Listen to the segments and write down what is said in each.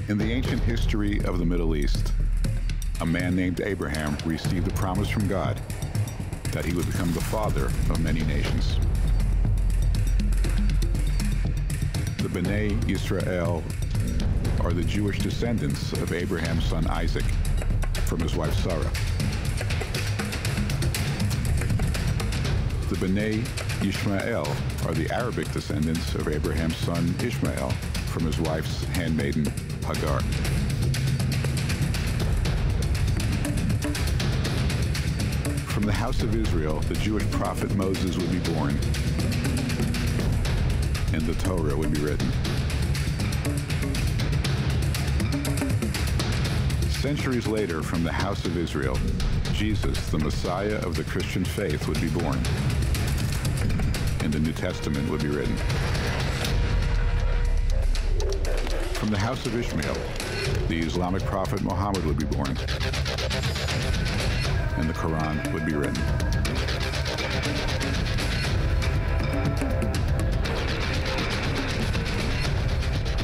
In the ancient history of the Middle East, a man named Abraham received a promise from God that he would become the father of many nations. The Bnei Yisrael are the Jewish descendants of Abraham's son Isaac from his wife Sarah. The Bnei Ishmael are the Arabic descendants of Abraham's son Ishmael from his wife's handmaiden Hagar. From the house of Israel, the Jewish prophet Moses would be born, and the Torah would be written. Centuries later, from the house of Israel, Jesus, the Messiah of the Christian faith, would be born, and the New Testament would be written. From the house of Ishmael, the Islamic prophet Muhammad would be born, and the Quran would be written.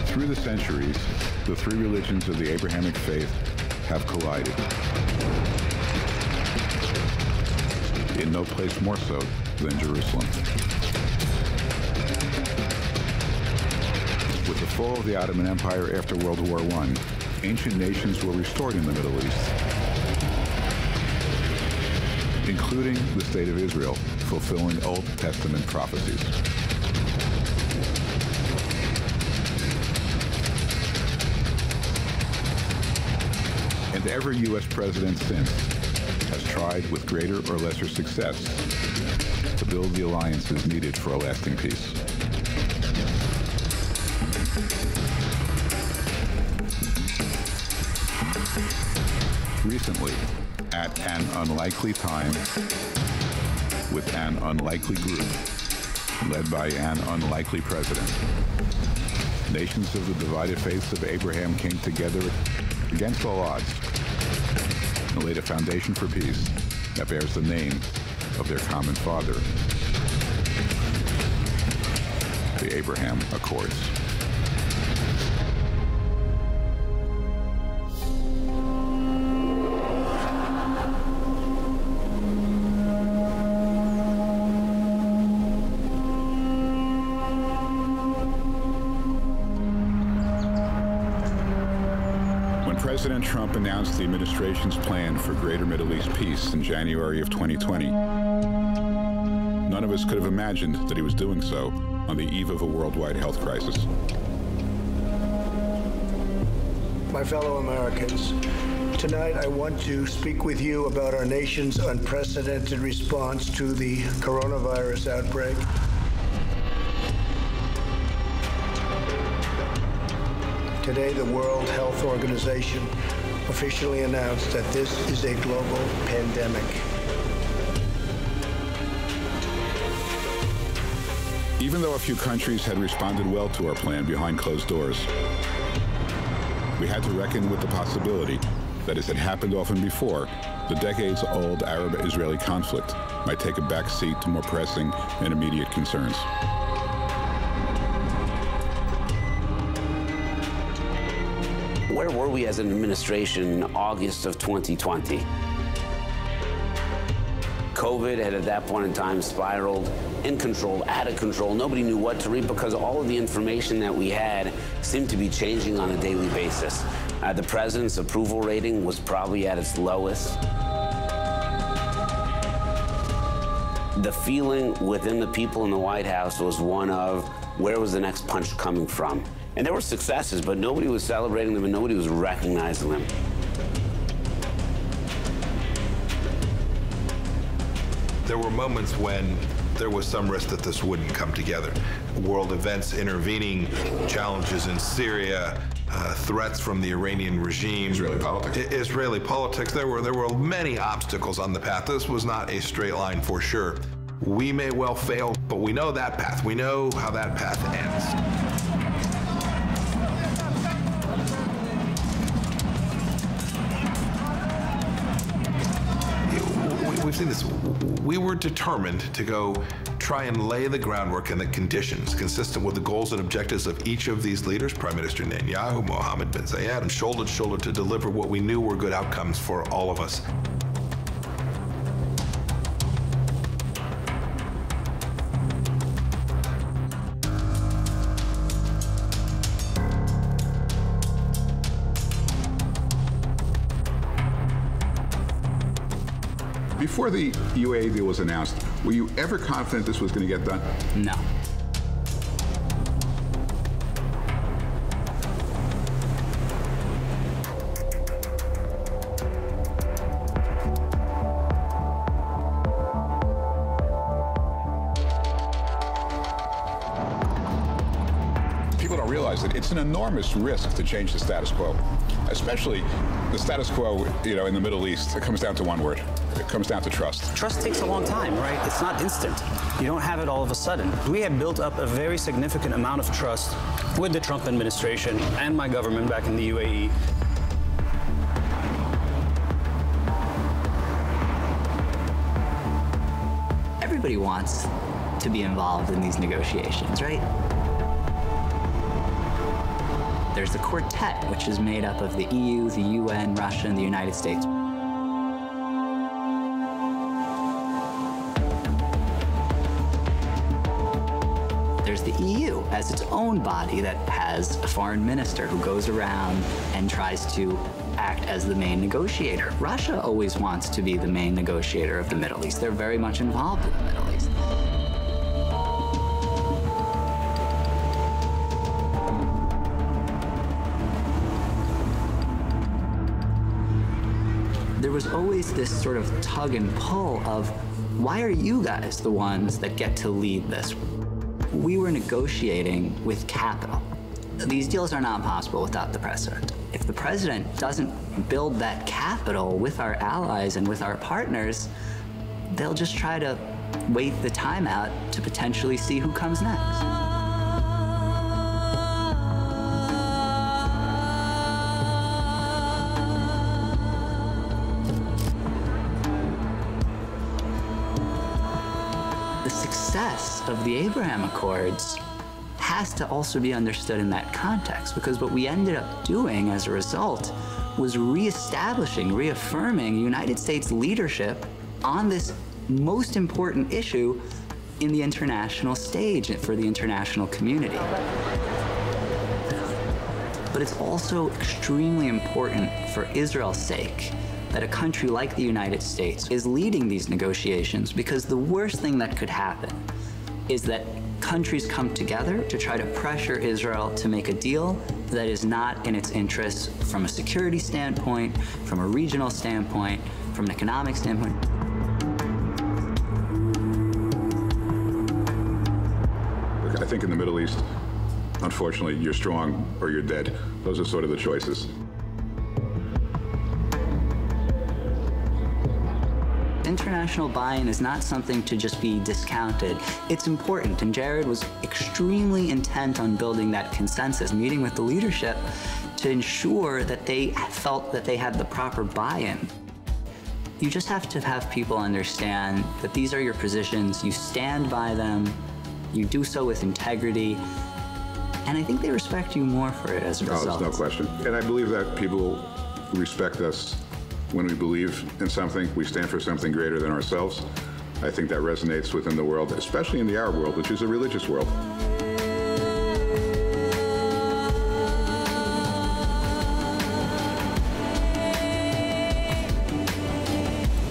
Through the centuries, the three religions of the Abrahamic faith have collided. In no place more so than Jerusalem. With the fall of the Ottoman Empire after World War I, ancient nations were restored in the Middle East, including the State of Israel, fulfilling Old Testament prophecies. And every U.S. president since has tried with greater or lesser success to build the alliances needed for a lasting peace. Recently, at an unlikely time, with an unlikely group, led by an unlikely president, nations of the divided faiths of Abraham came together against all odds and laid a foundation for peace that bears the name of their common father, the Abraham Accords. President Trump announced the administration's plan for greater Middle East peace in January of 2020. None of us could have imagined that he was doing so on the eve of a worldwide health crisis. My fellow Americans, tonight I want to speak with you about our nation's unprecedented response to the coronavirus outbreak. Today, the World Health Organization officially announced that this is a global pandemic. Even though a few countries had responded well to our plan behind closed doors, we had to reckon with the possibility that, as had happened often before, the decades-old Arab-Israeli conflict might take a back seat to more pressing and immediate concerns. Where were we as an administration in August of 2020? COVID had at that point in time spiraled, in control, out of control. Nobody knew what to read because all of the information that we had seemed to be changing on a daily basis. The president's approval rating was probably at its lowest. The feeling within the people in the White House was one of, where was the next punch coming from? And there were successes, but nobody was celebrating them and nobody was recognizing them. There were moments when there was some risk that this wouldn't come together. World events intervening, challenges in Syria, threats from the Iranian regime. Israeli politics. Israeli politics. There were many obstacles on the path. This was not a straight line for sure. We may well fail, but we know that path. We know how that path ends. We've seen this. We were determined to go try and lay the groundwork and the conditions consistent with the goals and objectives of each of these leaders, Prime Minister Netanyahu, Mohammed bin Zayed, and shoulder to shoulder to deliver what we knew were good outcomes for all of us. Before the UAE deal was announced, were you ever confident this was going to get done? No. People don't realize that it's an enormous risk to change the status quo, especially the status quo, in the Middle East. It comes down to one word. It comes down to trust. Trust takes a long time, right? It's not instant. You don't have it all of a sudden. We have built up a very significant amount of trust with the Trump administration and my government back in the UAE. Everybody wants to be involved in these negotiations, right? There's the quartet, which is made up of the EU, the UN, Russia, and the United States. There's the EU as its own body that has a foreign minister who goes around and tries to act as the main negotiator. Russia always wants to be the main negotiator of the Middle East. They're very much involved in the Middle East. There was always this sort of tug and pull of, why are you guys the ones that get to lead this? We were negotiating with capital. These deals are not possible without the president. If the president doesn't build that capital with our allies and with our partners, they'll just try to wait the time out to potentially see who comes next. The success of the Abraham Accords has to also be understood in that context, because what we ended up doing as a result was reestablishing, reaffirming United States leadership on this most important issue in the international stage for the international community. But it's also extremely important for Israel's sake that a country like the United States is leading these negotiations, because the worst thing that could happen is that countries come together to try to pressure Israel to make a deal that is not in its interests from a security standpoint, from a regional standpoint, from an economic standpoint. I think in the Middle East, unfortunately, you're strong or you're dead. Those are sort of the choices. International buy-in is not something to just be discounted. It's important, and Jared was extremely intent on building that consensus, meeting with the leadership to ensure that they felt that they had the proper buy-in. You just have to have people understand that these are your positions, you stand by them, you do so with integrity, and I think they respect you more for it as a result. There's no question. And I believe that people respect us when we believe in something, we stand for something greater than ourselves. I think that resonates within the world, especially in the Arab world, which is a religious world.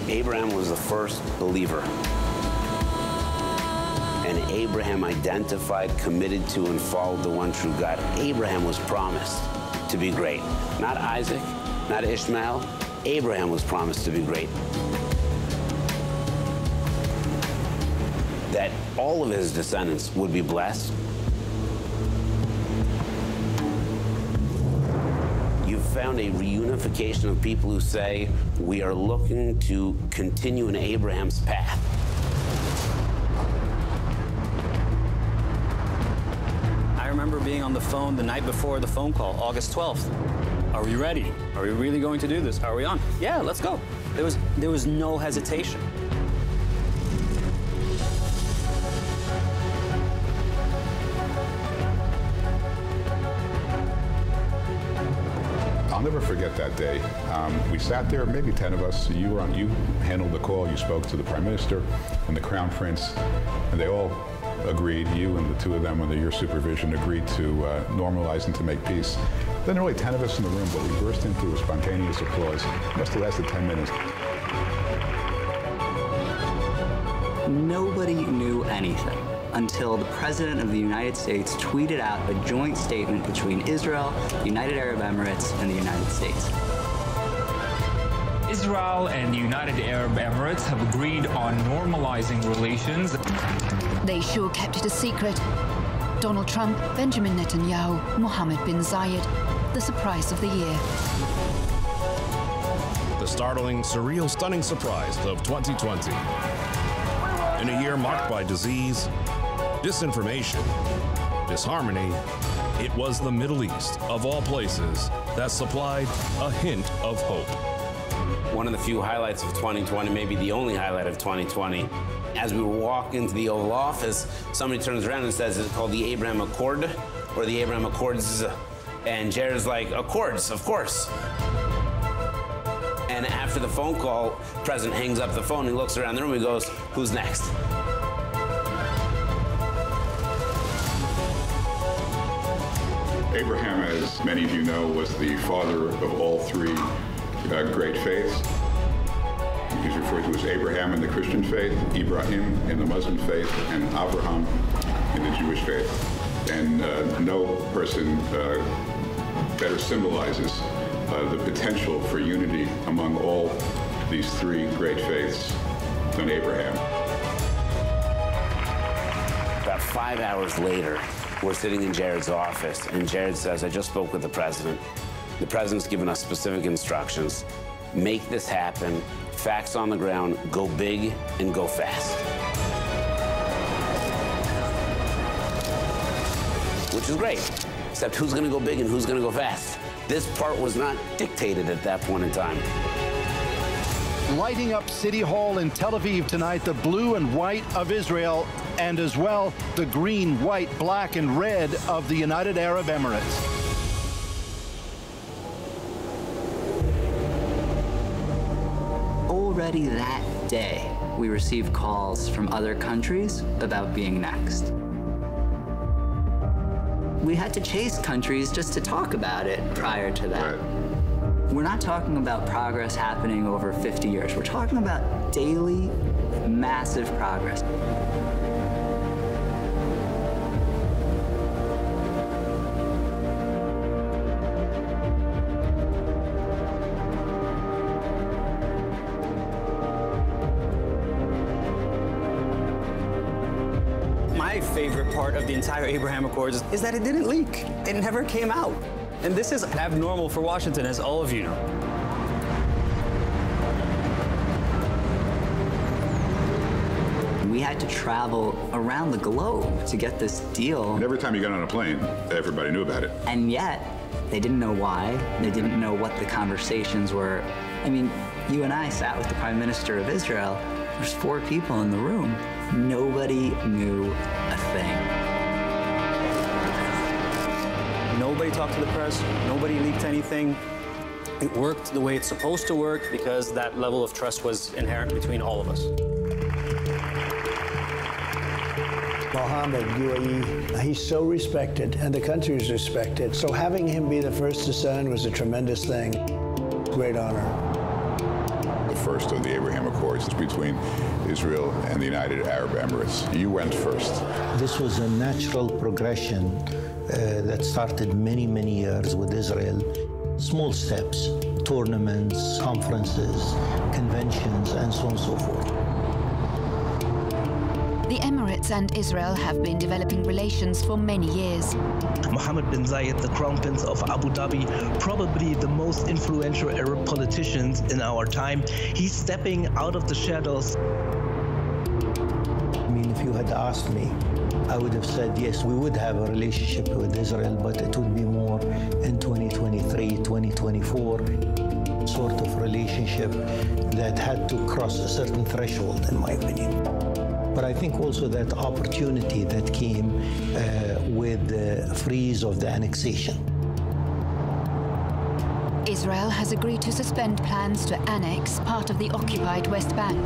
Abraham was the first believer. And Abraham identified, committed to, and followed the one true God. Abraham was promised to be great. Not Isaac, not Ishmael. Abraham was promised to be great. That all of his descendants would be blessed. You've found a reunification of people who say, we are looking to continue in Abraham's path. I remember being on the phone the night before the phone call, August 12th. Are we ready? Are we really going to do this? Are we on? Yeah, let's go. There was no hesitation. never forget that day. We sat there, maybe 10 of us. You handled the call. You spoke to the Prime Minister and the Crown Prince, and they all agreed. You and the two of them, under your supervision, agreed to normalize and to make peace. Then there were only 10 of us in the room, but we burst into a spontaneous applause. It must have lasted 10 minutes. Nobody knew anything until the President of the United States tweeted out a joint statement between Israel, the United Arab Emirates, and the United States. Israel and the United Arab Emirates have agreed on normalizing relations. They sure kept it a secret. Donald Trump, Benjamin Netanyahu, Mohammed bin Zayed, the surprise of the year. The startling, surreal, stunning surprise of 2020. In a year marked by disease, disinformation, disharmony, it was the Middle East, of all places, that supplied a hint of hope. One of the few highlights of 2020, maybe the only highlight of 2020, as we were walking into the Oval Office, somebody turns around and says it's called the Abraham Accord, or the Abraham Accords, and Jared's like, Accords, of course. And after the phone call, the president hangs up the phone, he looks around the room, he goes, who's next? Abraham, as many of you know, was the father of all three great faiths. He's referred to as Abraham in the Christian faith, Ibrahim in the Muslim faith, and Abraham in the Jewish faith. And no person better symbolizes the potential for unity among all these three great faiths than Abraham. About 5 hours later, we're sitting in Jared's office, and Jared says, I just spoke with the president. The president's given us specific instructions. Make this happen. Facts on the ground. Go big and go fast. Which is great, except who's going to go big and who's going to go fast? This part was not dictated at that point in time. Lighting up City Hall in Tel Aviv tonight, the blue and white of Israel, and as well, the green, white, black, and red of the United Arab Emirates. Already that day, we received calls from other countries about being next. We had to chase countries just to talk about it prior to that. Right. We're not talking about progress happening over 50 years. We're talking about daily, massive progress. My favorite part of the entire Abraham Accords is that it didn't leak. It never came out. And this is abnormal for Washington, as all of you know. We had to travel around the globe to get this deal. And every time you got on a plane, everybody knew about it. And yet, they didn't know why. They didn't know what the conversations were. I mean, you and I sat with the Prime Minister of Israel. There's 4 people in the room. Nobody knew a thing. Nobody talked to the press. Nobody leaked anything. It worked the way it's supposed to work because that level of trust was inherent between all of us. Mohammed, UAE, he's so respected, and the country is respected. So having him be the first to sign was a tremendous thing. Great honor. The first of the Abraham Accords is between Israel and the United Arab Emirates. You went first. This was a natural progression that started many, many years with Israel. Small steps, tournaments, conferences, conventions, and so on and so forth. The Emirates and Israel have been developing relations for many years. Mohammed bin Zayed, the Crown Prince of Abu Dhabi, probably the most influential Arab politicians in our time. He's stepping out of the shadows. I mean, if you had asked me, I would have said, yes, we would have a relationship with Israel, but it would be more in 2023, 2024, sort of relationship that had to cross a certain threshold, in my opinion. But I think also that opportunity that came with the freeze of the annexation. Israel has agreed to suspend plans to annex part of the occupied West Bank.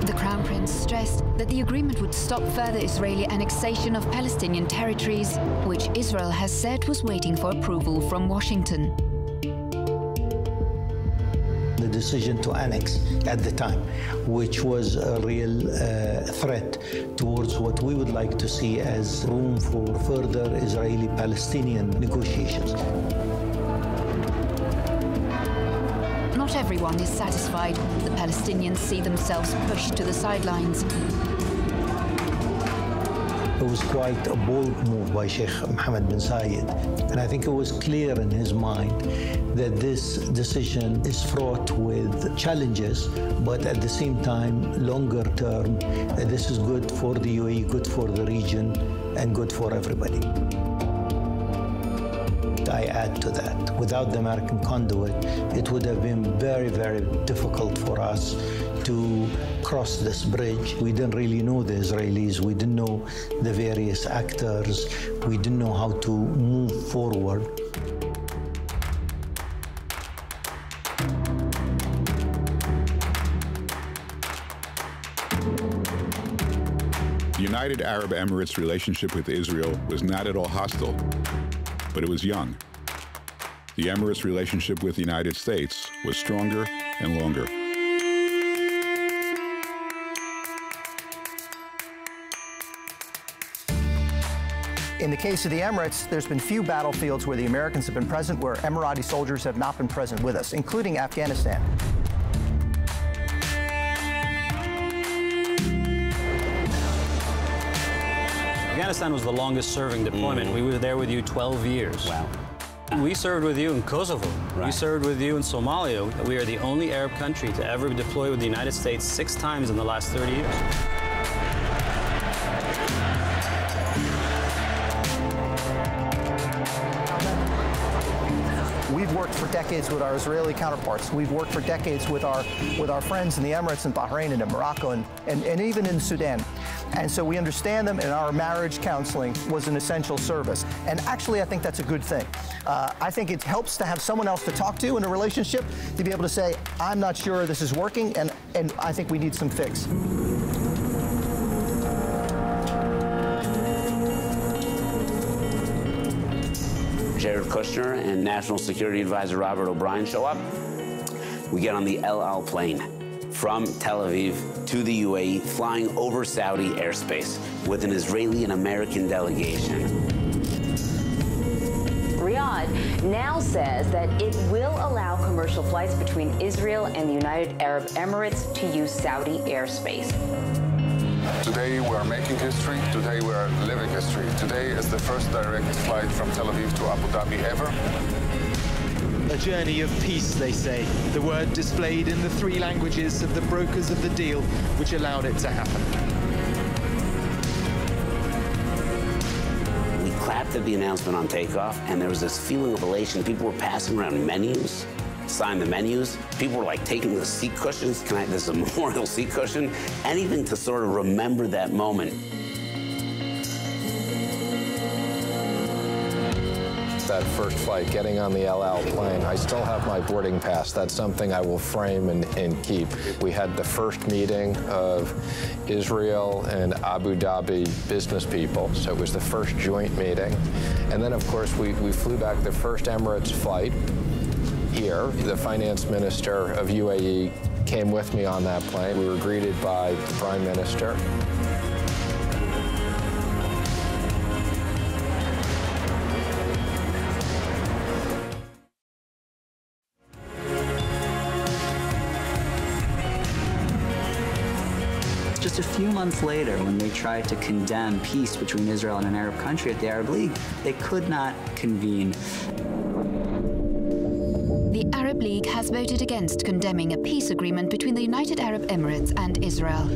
The Crown Prince stressed that the agreement would stop further Israeli annexation of Palestinian territories, which Israel has said was waiting for approval from Washington. The decision to annex at the time, which was a real threat towards what we would like to see as room for further Israeli-Palestinian negotiations. Not everyone is satisfied. The Palestinians see themselves pushed to the sidelines. It was quite a bold move by Sheikh Mohammed bin Zayed, and I think it was clear in his mind that this decision is fraught with challenges, but at the same time, longer term, this is good for the UAE, good for the region, and good for everybody. I add to that, without the American conduit, it would have been very, very difficult for us to cross this bridge. We didn't really know the Israelis. We didn't know the various actors. We didn't know how to move forward. The United Arab Emirates' relationship with Israel was not at all hostile, but it was young. The Emirates' relationship with the United States was stronger and longer. In the case of the Emirates, there's been few battlefields where the Americans have been present where Emirati soldiers have not been present with us, including Afghanistan. Afghanistan was the longest serving deployment. We were there with you 12 years. Wow. We served with you in Kosovo. Right. We served with you in Somalia. We are the only Arab country to ever deploy with the United States 6 times in the last 30 years. We've worked for decades with our Israeli counterparts. We've worked for decades with our friends in the Emirates and Bahrain and in Morocco and even in Sudan. And so we understand them, and our marriage counseling was an essential service. And actually, I think that's a good thing. I think it helps to have someone else to talk to in a relationship, to be able to say, I'm not sure this is working, and I think we need some fix. Jared Kushner and National Security Advisor Robert O'Brien show up. We get on the El Al plane from Tel Aviv to the UAE, flying over Saudi airspace with an Israeli and American delegation. Riyadh now says that it will allow commercial flights between Israel and the United Arab Emirates to use Saudi airspace. Today we are making history. Today we are living history. Today is the first direct flight from Tel Aviv to Abu Dhabi ever. A journey of peace, they say. The word displayed in the 3 languages of the brokers of the deal, which allowed it to happen. We clapped at the announcement on takeoff, and there was this feeling of elation. People were passing around menus, signed the menus. People were like taking the seat cushions. This is a memorial seat cushion. Anything to sort of remember that moment. That first flight, getting on the El Al plane, I still have my boarding pass. That's something I will frame and keep. We had the first meeting of Israel and Abu Dhabi business people, so it was the first joint meeting. And then, of course, we flew back the first Emirates flight here. The finance minister of UAE came with me on that plane. We were greeted by the Prime Minister. Just a few months later, when they tried to condemn peace between Israel and an Arab country at the Arab League, they could not convene. The Arab League has voted against condemning a peace agreement between the United Arab Emirates and Israel.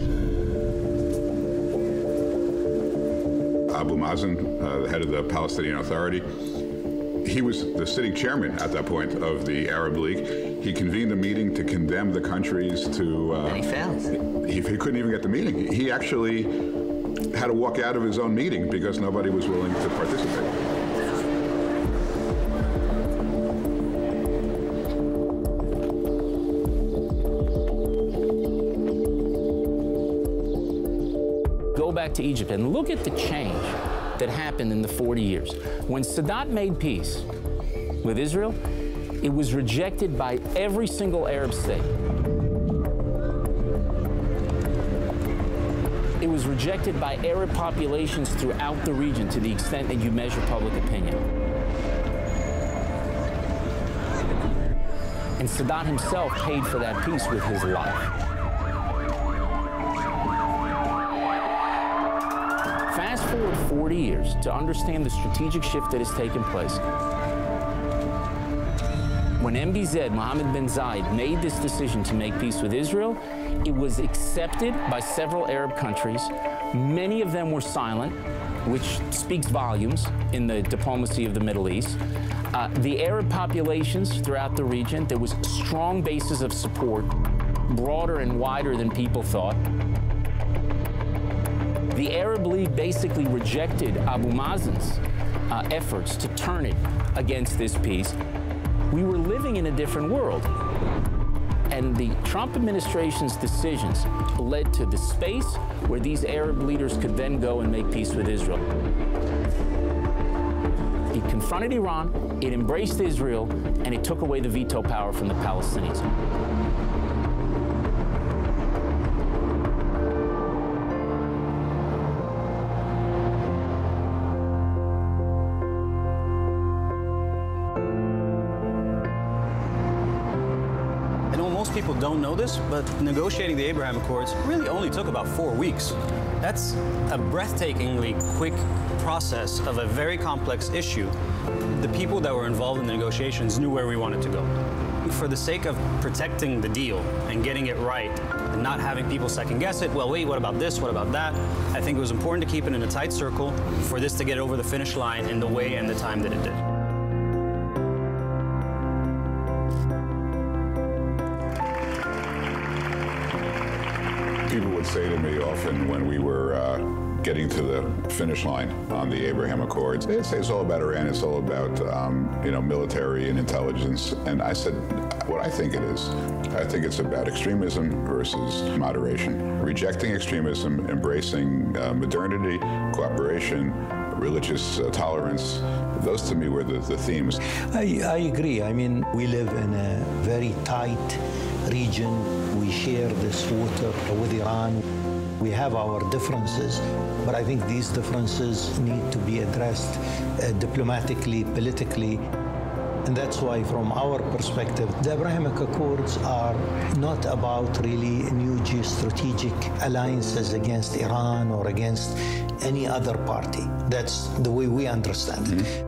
Abu Mazen, the head of the Palestinian Authority, he was the sitting chairman at that point of the Arab League. He convened a meeting to condemn the countries to... and he failed. He couldn't even get the meeting. He actually had to walk out of his own meeting because nobody was willing to participate. back to Egypt and look at the change that happened in the 40 years. When Sadat made peace with Israel, it was rejected by every single Arab state. It was rejected by Arab populations throughout the region to the extent that you measure public opinion. And Sadat himself paid for that peace with his life. Fast forward 40 years to understand the strategic shift that has taken place. When MBZ, Mohammed bin Zayed, made this decision to make peace with Israel, it was accepted by several Arab countries. Many of them were silent, which speaks volumes in the diplomacy of the Middle East. The Arab populations throughout the region, there was strong bases of support, broader and wider than people thought. The Arab League basically rejected Abu Mazen's efforts to turn it against this peace. We were living in a different world. And the Trump administration's decisions led to the space where these Arab leaders could then go and make peace with Israel. It confronted Iran, it embraced Israel, and it took away the veto power from the Palestinians. People don't know this, but negotiating the Abraham Accords really only took about 4 weeks. That's a breathtakingly quick process of a very complex issue. The people that were involved in the negotiations knew where we wanted to go. For the sake of protecting the deal and getting it right and not having people second guess it, well, wait, what about this, what about that? I think it was important to keep it in a tight circle for this to get over the finish line in the way and the time that it did. People would say to me often when we were getting to the finish line on the Abraham Accords, they'd say it's all about Iran, it's all about military and intelligence. And I said, what I think it is, I think it's about extremism versus moderation. Rejecting extremism, embracing modernity, cooperation, religious tolerance. Those to me were the themes. I agree. I mean, we live in a very tight region. We share this water with Iran. We have our differences, but I think these differences need to be addressed diplomatically, politically. And that's why, from our perspective, the Abrahamic Accords are not about really new geostrategic alliances against Iran or against any other party. That's the way we understand it.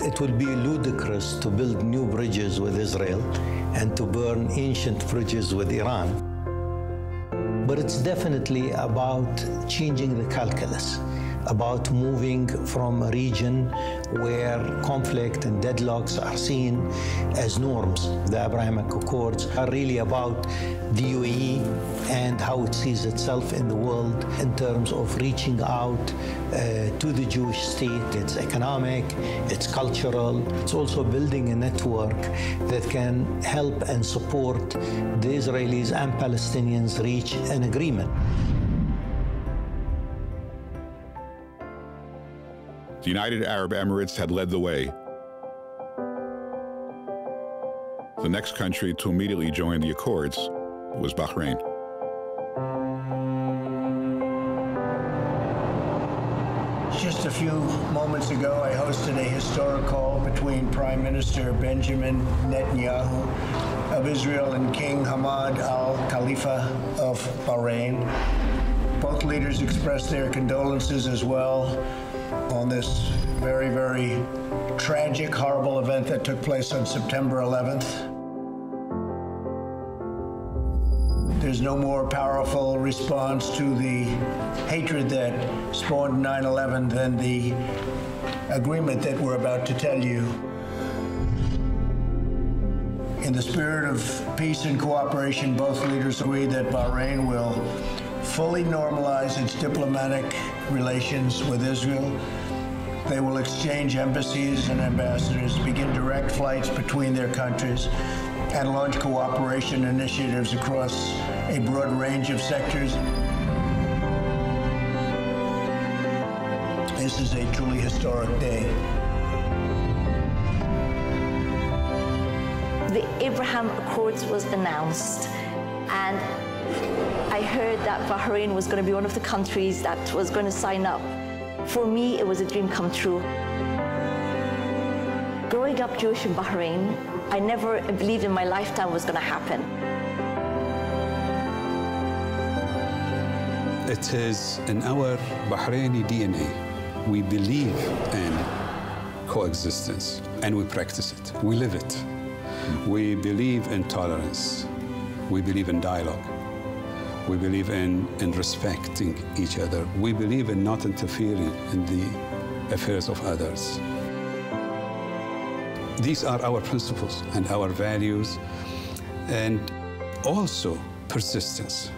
It will be ludicrous to build new bridges with Israel and to burn ancient bridges with Iran. But it's definitely about changing the calculus, about moving from a region where conflict and deadlocks are seen as norms. The Abrahamic Accords are really about the UAE and how it sees itself in the world in terms of reaching out to the Jewish state. It's economic, it's cultural, it's also building a network that can help and support the Israelis and Palestinians reach an agreement. The United Arab Emirates had led the way. The next country to immediately join the Accords was Bahrain. Just a few moments ago, I hosted a historic call between Prime Minister Benjamin Netanyahu of Israel and King Hamad Al Khalifa of Bahrain. Both leaders expressed their condolences as well on this very, very tragic, horrible event that took place on September 11th. There's no more powerful response to the hatred that spawned 9/11 than the agreement that we're about to tell you. In the spirit of peace and cooperation, both leaders agree that Bahrain will fully normalize its diplomatic relations with Israel. They will exchange embassies and ambassadors, begin direct flights between their countries, and launch cooperation initiatives across a broad range of sectors. this is a truly historic day. The Abraham Accords was announced, and I heard that Bahrain was going to be one of the countries that was going to sign up. For me, it was a dream come true. Growing up Jewish in Bahrain, I never believed in my lifetime was going to happen. It is in our Bahraini DNA. We believe in coexistence, and we practice it. We live it. We believe in tolerance. We believe in dialogue. We believe in respecting each other. We believe in not interfering in the affairs of others. These are our principles and our values, and also persistence.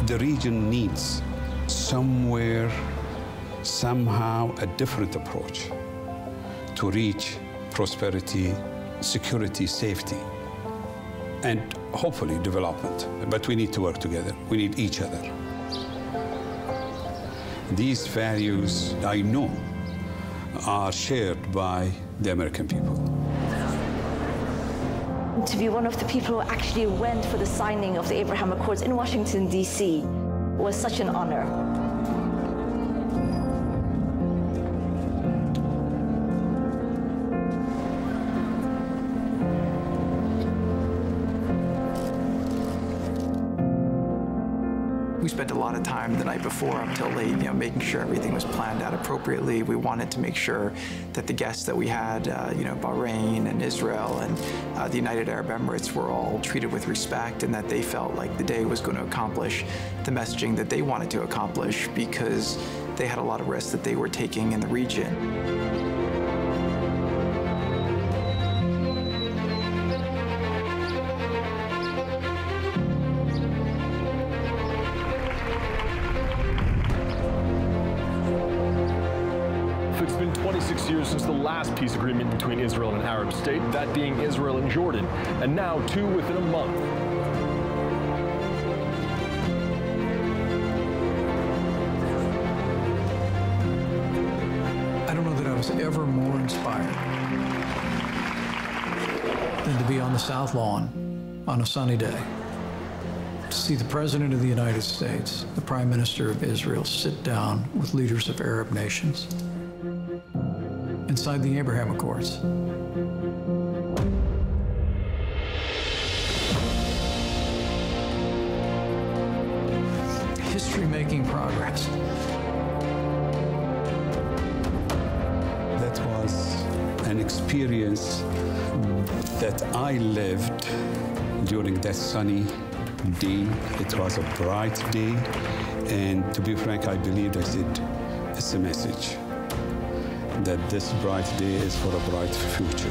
The region needs somewhere, somehow, a different approach to reach prosperity, security, safety, and hopefully development. But we need to work together. We need each other. These values, I know, are shared by the American people. To be one of the people who actually went for the signing of the Abraham Accords in Washington, D.C. was such an honor. We spent a lot of time the night before up till late, making sure everything was planned out appropriately. We wanted to make sure that the guests that we had, Bahrain and Israel and the United Arab Emirates were all treated with respect, and that they felt like the day was going to accomplish the messaging that they wanted to accomplish, because they had a lot of risks that they were taking in the region. It's been 26 years since the last peace agreement between Israel and an Arab state, that being Israel and Jordan, and now 2 within a month. I don't know that I was ever more inspired than to be on the South Lawn on a sunny day, to see the President of the United States, the Prime Minister of Israel, sit down with leaders of Arab nations inside the Abraham Accords. History-making progress. That was an experience that I lived during that sunny day. It was a bright day, and to be frank, I believed I said, it's a message that this bright day is for a bright future.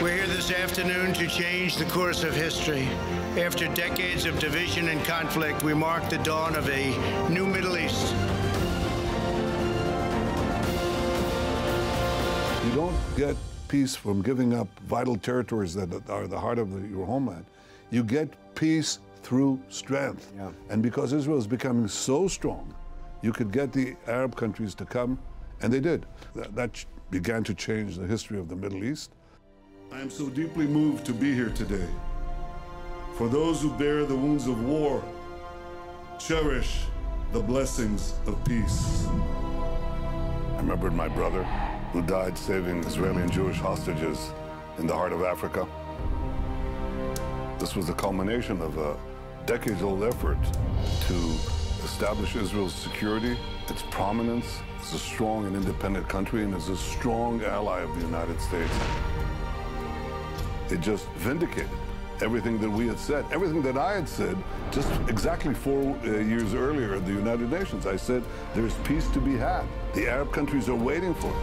We're here this afternoon to change the course of history. After decades of division and conflict, we mark the dawn of a new Middle East. You don't get peace from giving up vital territories that are the heart of your homeland. You get peace through strength. Yeah. And because Israel is becoming so strong, you could get the Arab countries to come, and they did. That began to change the history of the Middle East. I am so deeply moved to be here today. For those who bear the wounds of war, cherish the blessings of peace. I remembered my brother, who died saving Israeli and Jewish hostages in the heart of Africa. This was the culmination of a decades-old effort to establish Israel's security, its prominence as a strong and independent country, and as a strong ally of the United States. It just vindicated everything that we had said, everything that I had said just exactly 4 years earlier at the United Nations. I said, there's peace to be had. The Arab countries are waiting for it.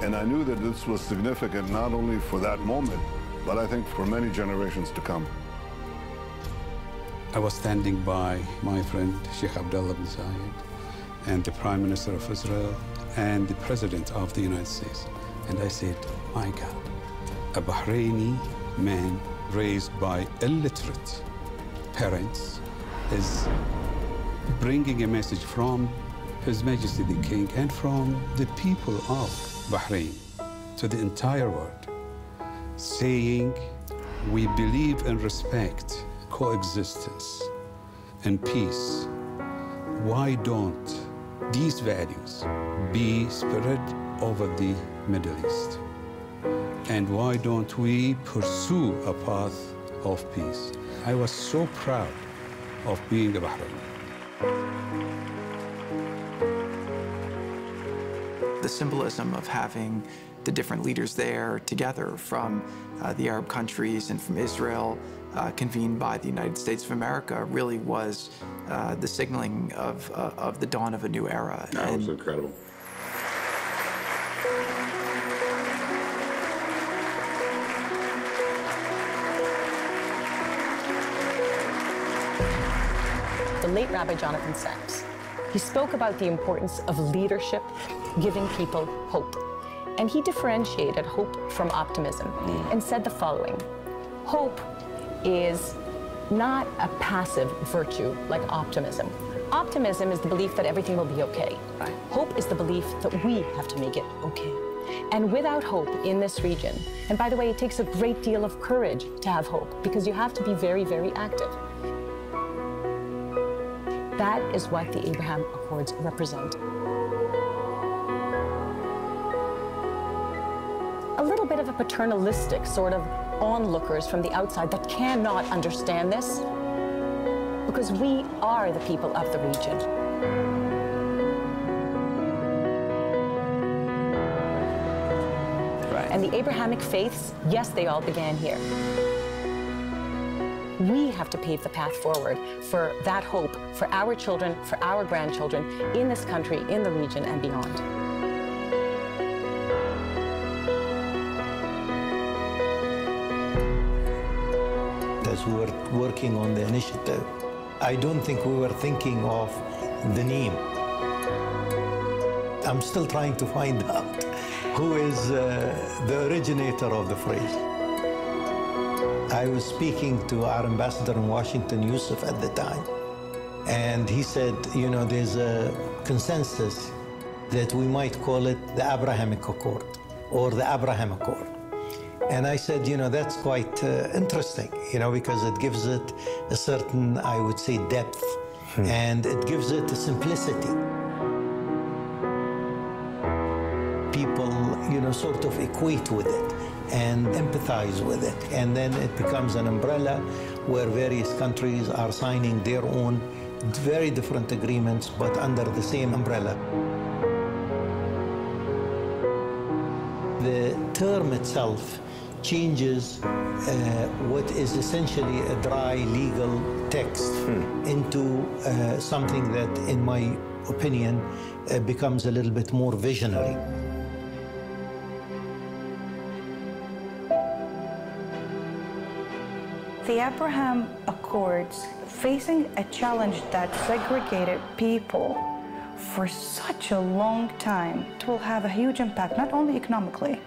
And I knew that this was significant not only for that moment, but I think for many generations to come. I was standing by my friend Sheikh Abdullah bin Zayed and the Prime Minister of Israel and the President of the United States. And I said, My God, a Bahraini man raised by illiterate parents is bringing a message from His Majesty the King and from the people of Bahrain to the entire world, saying we believe in respect, coexistence, and peace. Why don't these values be spread over the Middle East? And why don't we pursue a path of peace? I was so proud of being a Bahraini. The symbolism of having the different leaders there together from the Arab countries and from Israel, convened by the United States of America, really was the signaling of the dawn of a new era. That was incredible. The late Rabbi Jonathan Sacks, he spoke about the importance of leadership, giving people hope. And he differentiated hope from optimism and said the following: hope is not a passive virtue like optimism. Optimism is the belief that everything will be okay. Hope is the belief that we have to make it okay. And without hope in this region, and by the way, it takes a great deal of courage to have hope because you have to be very, very active. That is what the Abraham Accords represent. A little bit of a paternalistic sort of onlookers from the outside that cannot understand this, because we are the people of the region. Right. And the Abrahamic faiths, yes, they all began here. We have to pave the path forward for that hope for our children, for our grandchildren, in this country, in the region, and beyond. As we were working on the initiative, I don't think we were thinking of the name. I'm still trying to find out who is the originator of the phrase. I was speaking to our ambassador in Washington, Yusuf, at the time, and he said, you know, there's a consensus that we might call it the Abrahamic Accord or the Abraham Accord. And I said, you know, that's quite interesting, you know, because it gives it a certain, I would say, depth, and it gives it a simplicity. People, you know, sort of equate with it and empathize with it. And then it becomes an umbrella where various countries are signing their own very different agreements, but under the same umbrella. The term itself changes what is essentially a dry legal text into something that, in my opinion, becomes a little bit more visionary. The Abraham Accords, facing a challenge that segregated people for such a long time, it will have a huge impact, not only economically.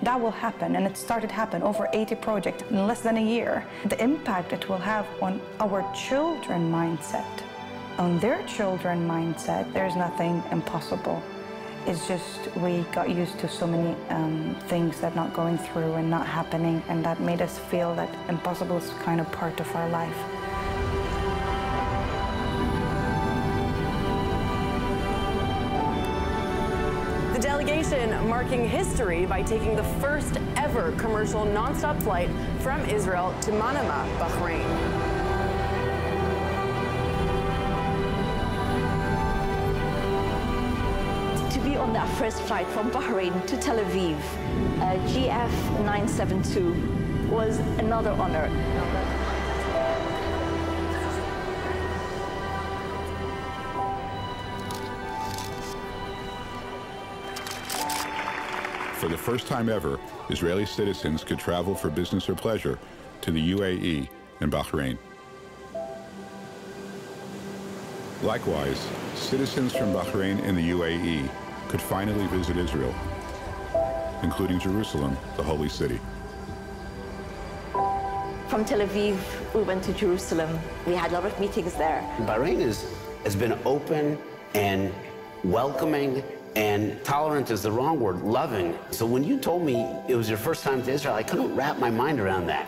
That will happen, and it started to happen, over 80 projects in less than a year. The impact it will have on our children mindset, on their children mindset, there's nothing impossible. It's just we got used to so many things that not going through and not happening, and that made us feel that impossible is kind of part of our life. The delegation marking history by taking the first ever commercial nonstop flight from Israel to Manama, Bahrain. On that first flight from Bahrain to Tel Aviv, GF 972 was another honor. For the first time ever, Israeli citizens could travel for business or pleasure to the UAE and Bahrain. Likewise, citizens from Bahrain and the UAE could finally visit Israel. including Jerusalem, the holy city. From Tel Aviv, we went to Jerusalem. We had a lot of meetings there. Bahrain has been open and welcoming, and tolerant is the wrong word, loving. So when you told me it was your first time to Israel, I couldn't wrap my mind around that.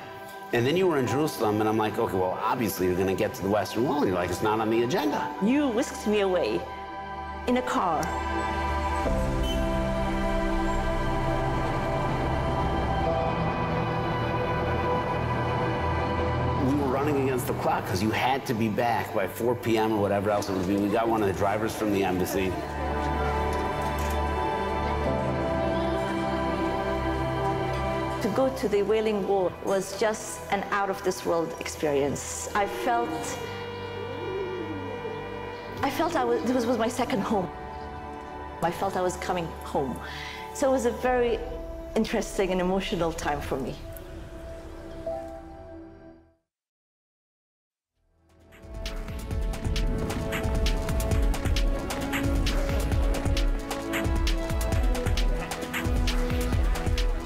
And then you were in Jerusalem, and I'm like, okay, well, obviously you're gonna get to the Western Wall, and you're like, it's not on the agenda. You whisked me away in a car. We were running against the clock because you had to be back by 4 p.m. or whatever else it would be. We got one of the drivers from the embassy. To go to the Wailing Wall was just an out-of-this-world experience. I felt this was my second home. I felt I was coming home. So it was a very interesting and emotional time for me.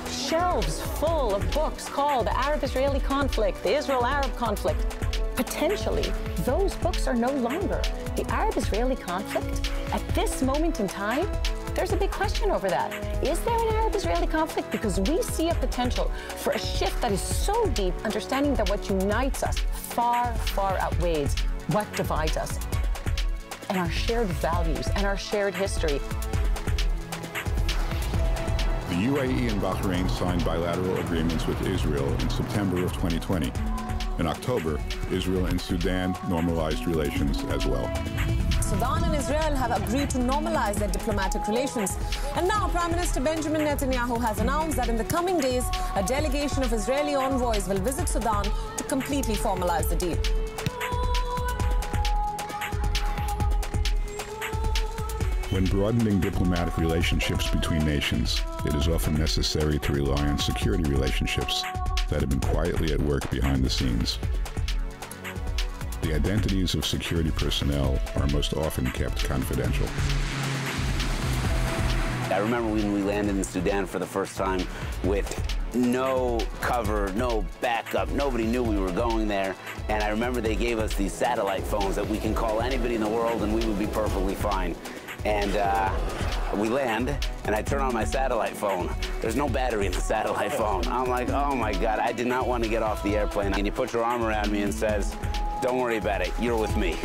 Shelves full of books called The Arab-Israeli Conflict, The Israel-Arab Conflict. Potentially, those books are no longer. The Arab-Israeli conflict, at this moment in time, there's a big question over that. Is there an Arab-Israeli conflict? Because we see a potential for a shift that is so deep, understanding that what unites us far, far outweighs what divides us, and our shared values and our shared history. The UAE and Bahrain signed bilateral agreements with Israel in September of 2020. In October, Israel and Sudan normalized relations as well. Sudan and Israel have agreed to normalize their diplomatic relations. And now Prime Minister Benjamin Netanyahu has announced that in the coming days, a delegation of Israeli envoys will visit Sudan to completely formalize the deal. When broadening diplomatic relationships between nations, it is often necessary to rely on security relationships that have been quietly at work behind the scenes. The identities of security personnel are most often kept confidential. I remember when we landed in Sudan for the first time with no cover, no backup, nobody knew we were going there. And I remember they gave us these satellite phones that we can call anybody in the world and we would be perfectly fine. And we land, and I turn on my satellite phone. There's no battery in the satellite phone. I'm like, oh my God, I did not want to get off the airplane. And you put your arm around me and says, don't worry about it, you're with me.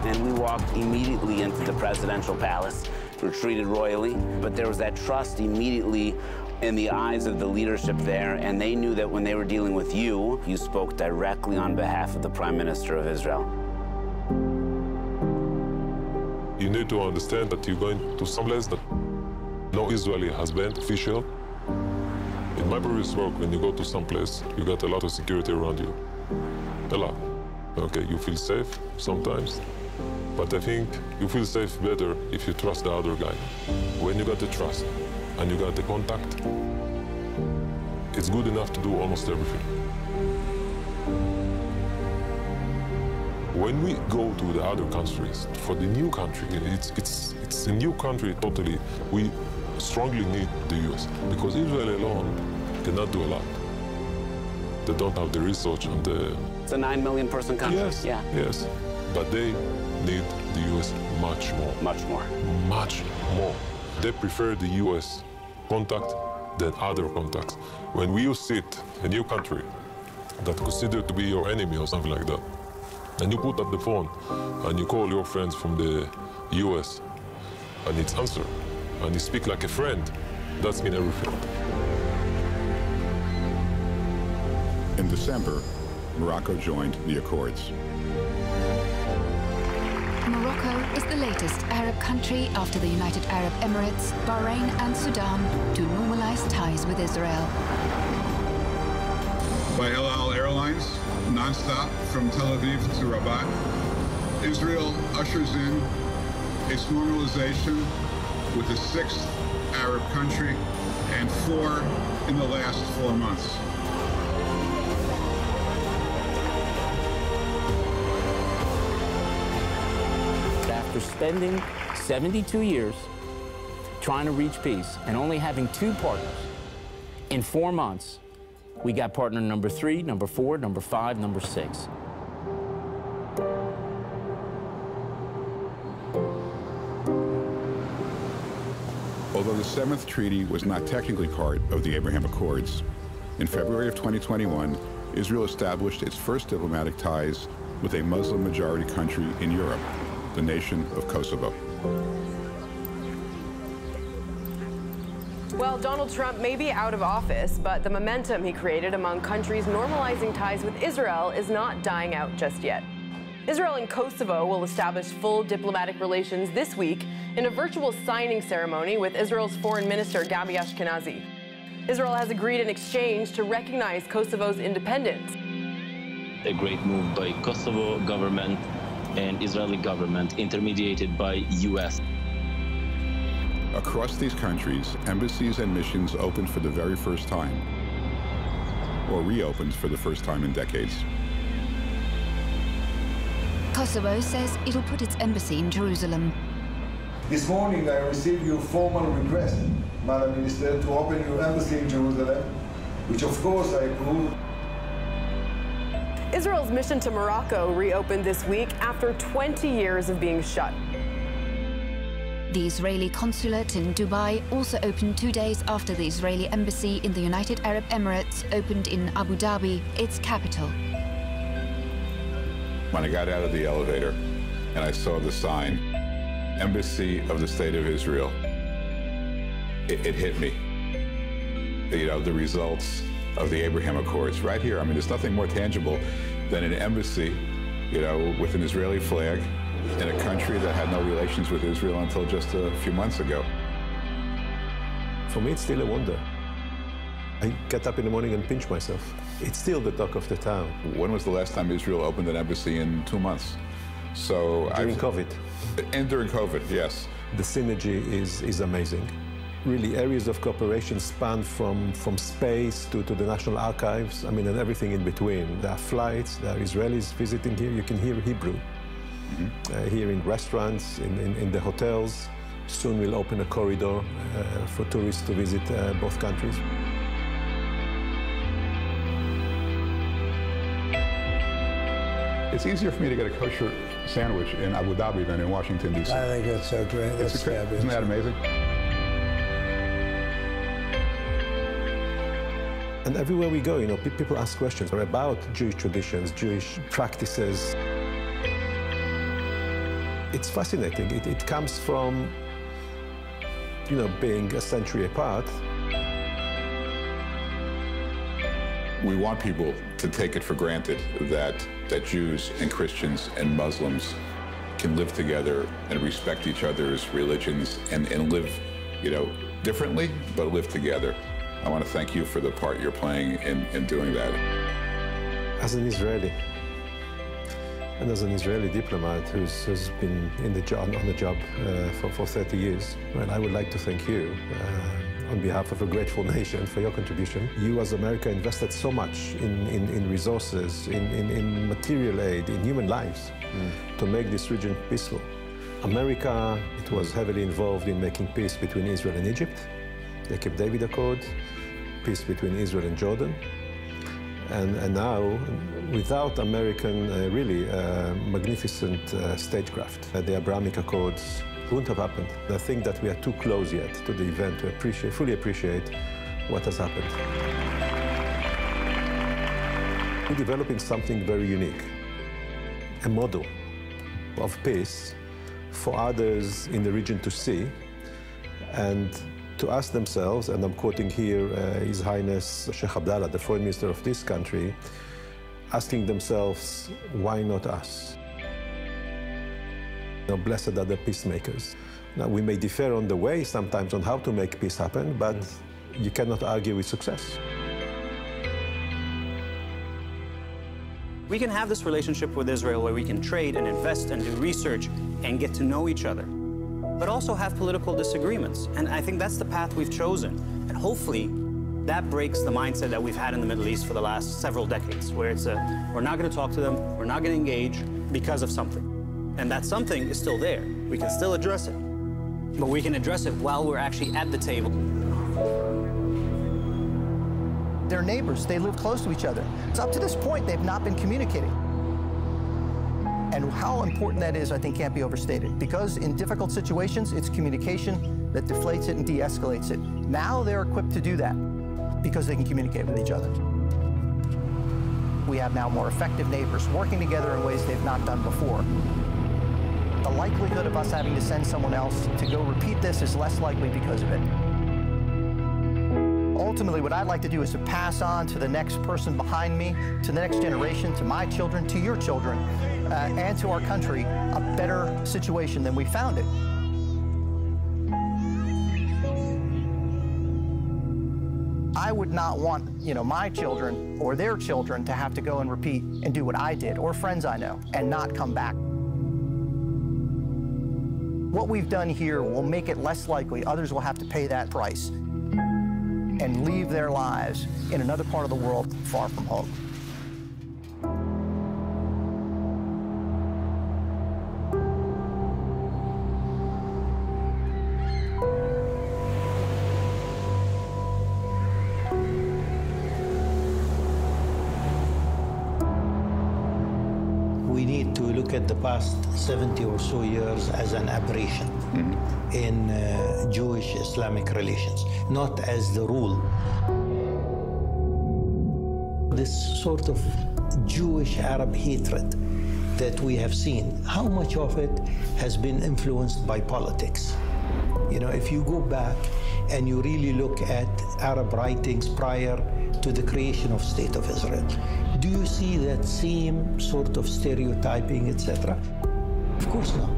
And we walked immediately into the presidential palace. We were treated royally, but there was that trust immediately in the eyes of the leadership there, and they knew that when they were dealing with you, you spoke directly on behalf of the Prime Minister of Israel. You need to understand that you're going to some place that no Israeli has been official. In my previous work, when you go to some place, you got a lot of security around you. A lot. Okay, you feel safe sometimes, but I think you feel safe better if you trust the other guy. When you got the trust and you got the contact, it's good enough to do almost everything. When we go to the other countries, for the new country, it's a new country totally. We strongly need the US because Israel alone cannot do a lot. They don't have the research and the... It's a 9 million person country. Yes, yeah. Yes, but they need the US much more. Much more. Much more. They prefer the US contact than other contacts. When you sit a new country that considered to be your enemy or something like that, and you put up the phone and you call your friends from the US and it's answered and you speak like a friend, that's mean everything. In December, Morocco joined the Accords. Morocco is the latest Arab country after the United Arab Emirates, Bahrain and Sudan to normalize ties with Israel. By El Al Airlines, non-stop from Tel Aviv to Rabat, Israel ushers in its normalization with the 6th Arab country and 4 in the last 4 months. After spending 72 years trying to reach peace and only having 2 partners, in 4 months, we got partner number 3, number 4, number 5, number 6. Although the 7th treaty was not technically part of the Abraham Accords, in February of 2021, Israel established its first diplomatic ties with a Muslim-majority country in Europe, the nation of Kosovo. Well, Donald Trump may be out of office, but the momentum he created among countries normalizing ties with Israel is not dying out just yet. Israel and Kosovo will establish full diplomatic relations this week in a virtual signing ceremony with Israel's Foreign Minister Gabi Ashkenazi. Israel has agreed in exchange to recognize Kosovo's independence. A great move by Kosovo government and Israeli government, intermediated by US. Across these countries, embassies and missions opened for the very first time, or reopened for the first time in decades. Kosovo says it'll put its embassy in Jerusalem. This morning I received your formal request, Madam Minister, to open your embassy in Jerusalem, which of course I approve. Israel's mission to Morocco reopened this week after 20 years of being shut. The Israeli consulate in Dubai also opened 2 days after the Israeli embassy in the United Arab Emirates opened in Abu Dhabi, its capital. When I got out of the elevator and I saw the sign, Embassy of the State of Israel, it hit me. You know, the results of the Abraham Accords right here. I mean, there's nothing more tangible than an embassy, you know, with an Israeli flag in a country that had no relations with Israel until just a few months ago. For me, it's still a wonder. I get up in the morning and pinch myself. It's still the talk of the town. When was the last time Israel opened an embassy? In 2 months. So during COVID. And during COVID, yes. The synergy is amazing. Really, areas of cooperation span from space to the National Archives, I mean, and everything in between. There are flights, there are Israelis visiting here. You can hear Hebrew. Here in restaurants, in the hotels. Soon we'll open a corridor for tourists to visit both countries. It's easier for me to get a kosher sandwich in Abu Dhabi than in Washington, D.C. I think that's so great. Isn't that amazing? And everywhere we go, you know, people ask questions about Jewish traditions, Jewish practices. It's fascinating. It comes from, you know, being a century apart. We want people to take it for granted that Jews and Christians and Muslims can live together and respect each other's religions and live, you know, differently, but live together. I want to thank you for the part you're playing in doing that. As an Israeli, and as an Israeli diplomat who's been on the job for 30 years, well, I would like to thank you on behalf of a grateful nation for your contribution. You, as America, invested so much in resources, in material aid, in human lives to make this region peaceful. America, it was heavily involved in making peace between Israel and Egypt, the Camp David Accord, peace between Israel and Jordan. And now, without American, really magnificent stagecraft, the Abrahamic Accords wouldn't have happened. I think that we are too close yet to the event to fully appreciate what has happened. We're developing something very unique, a model of peace for others in the region to see and to ask themselves, and I'm quoting here His Highness Sheikh Abdallah, the Foreign Minister of this country, asking themselves, why not us? You know, blessed are the peacemakers. Now, we may differ on the way sometimes on how to make peace happen, but you cannot argue with success. We can have this relationship with Israel where we can trade and invest and do research and get to know each other, but also have political disagreements. And I think that's the path we've chosen. And hopefully, that breaks the mindset that we've had in the Middle East for the last several decades, where it's we're not going to talk to them, we're not going to engage because of something. And that something is still there. We can still address it, but we can address it while we're actually at the table. They're neighbors. They live close to each other. So up to this point, they've not been communicating. And how important that is, I think, can't be overstated. Because in difficult situations, it's communication that deflates it and de-escalates it. Now they're equipped to do that because they can communicate with each other. We have now more effective neighbors working together in ways they've not done before. The likelihood of us having to send someone else to go repeat this is less likely because of it. Ultimately, what I'd like to do is to pass on to the next person behind me, to the next generation, to my children, to your children, and to our country, a better situation than we found it. I would not want, my children or their children to have to go and repeat and do what I did, or friends I know, and not come back. What we've done here will make it less likely others will have to pay that price and leave their lives in another part of the world far from home. We need to look at the past 70 or so years as an aberration in Jewish-Islamic relations, not as the rule. This sort of Jewish-Arab hatred that we have seen, how much of it has been influenced by politics? If you go back and you really look at Arab writings prior to the creation of State of Israel, do you see that same sort of stereotyping, etc.? Of course not.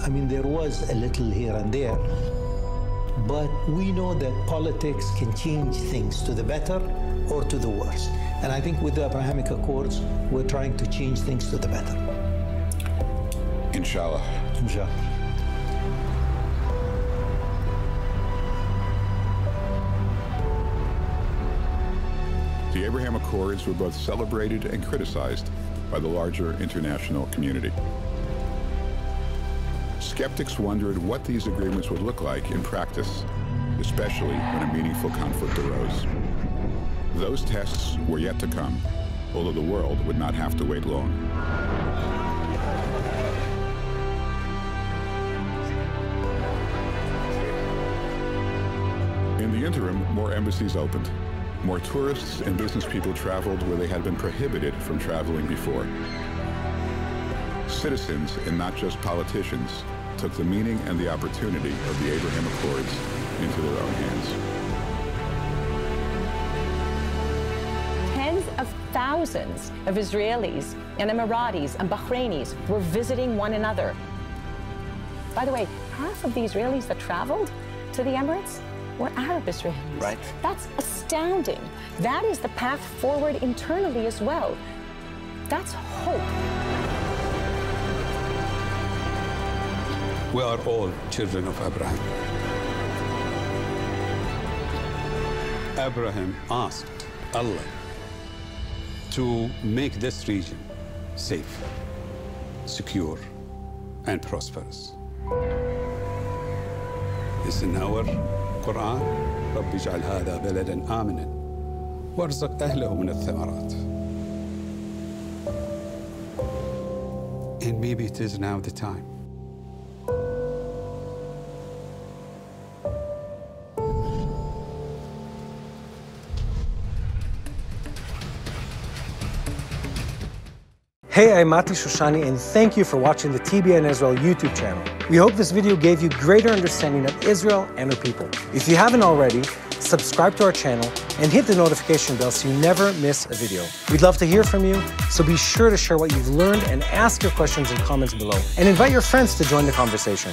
I mean, there was a little here and there, but we know that politics can change things to the better or to the worse. And I think with the Abrahamic Accords, we're trying to change things to the better. Inshallah. Inshallah. The Abraham Accords were both celebrated and criticized by the larger international community. Skeptics wondered what these agreements would look like in practice, especially when a meaningful conflict arose. Those tests were yet to come, although the world would not have to wait long. In the interim, more embassies opened. More tourists and business people traveled where they had been prohibited from traveling before. Citizens, and not just politicians, took the meaning and the opportunity of the Abraham Accords into their own hands. Tens of thousands of Israelis and Emiratis and Bahrainis were visiting one another. By the way, half of the Israelis that traveled to the Emirates were Arab Israelis. Right. That's astounding. That is the path forward internally as well. That's hope. We are all children of Abraham. Abraham asked Allah to make this region safe, secure, and prosperous. It's in our Quran, رب اجعل هذا بلدا آمنا وارزق أهله من الثمرات. And maybe it is now the time. Hey, I'm Mati Shoshani, and thank you for watching the TBN Israel YouTube channel. We hope this video gave you greater understanding of Israel and her people. If you haven't already, subscribe to our channel and hit the notification bell so you never miss a video. We'd love to hear from you, so be sure to share what you've learned and ask your questions in comments below. And invite your friends to join the conversation.